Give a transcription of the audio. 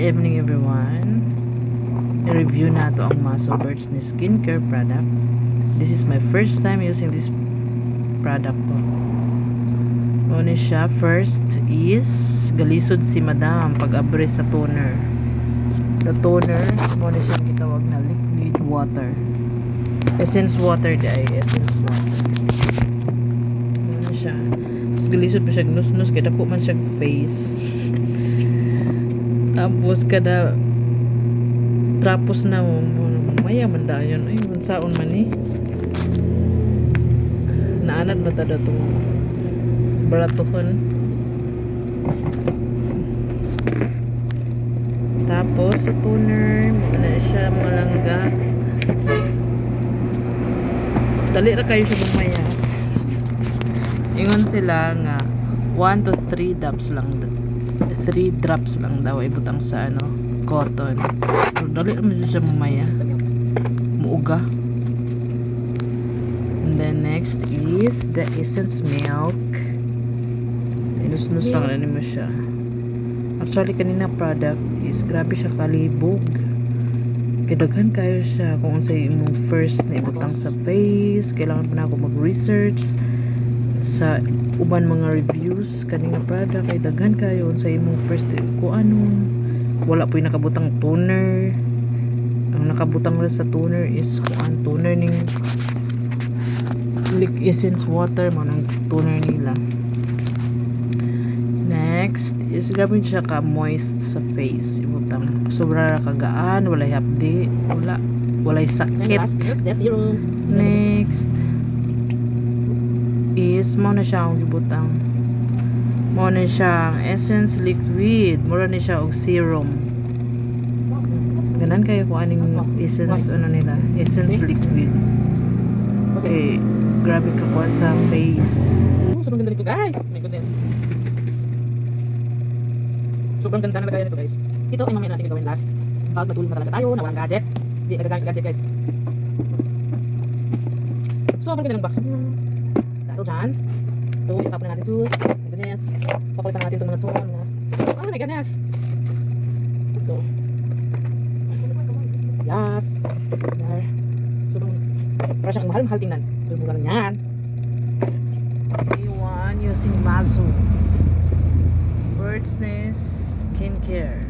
evening everyone. I-review na to ang MAZO SNEST skincare product. This is my first time using this product po. Una siya, first is galisod si madam pag-abre sa toner. The toner, muna siya kitawag na liquid water. Essence water di ay essence water. Muna siya. Tapos galisod pa siya nus-nus kaya po man siya face. Tapos kada trapos na maya man dayon ay unsaon man ni naanad mata datong baratuhon. Tapos sa toner na siya mga langga dali ra kayo siya bumaya ingon sila nga 1 to 3 drops lang 3 drops lang daw ibutang sa cotton. So, dali naman siya mamaya muuga. And then next is the essence milk. Inus-nus lang na mo siya. Actually kanina product is grabe siya kalibog. Kidaghan kayo siya kung unsay imong first na ibutang sa face. Kailangan pa na ako mag-research sa uban mga reviews kanina product kay daghan kayo sa imong first ko wala po yung nakabutang toner. Ang nakabutang lang sa toner is toner ning essence water mo ng toner nila. Next is grabe siya ka moist sa face ibutang sobra ra kagaan walay hapdi walay sakit. Next is mo na siya ang gibutang mo na siya essence liquid mura na siya og serum ganan kayo kung aning essence nila essence liquid okay grabe ka po sa face. Sobrang ganda nito guys, my goodness, sobrang ganda na lagayan nito guys. Ito ay mamaya natin gawin last pag natulog na talaga tayo na walang gadget, hindi nagagamit gadget guys. Sobrang ganda ng box dahil dyan ito itap na natin ito. My goodness, papalitan natin itong mga ito oh my goodness ito yes there. Sobrang para siyang mahal-mahal tingnan yung mura lang yan. Iwan using MAZO SNEST skincare.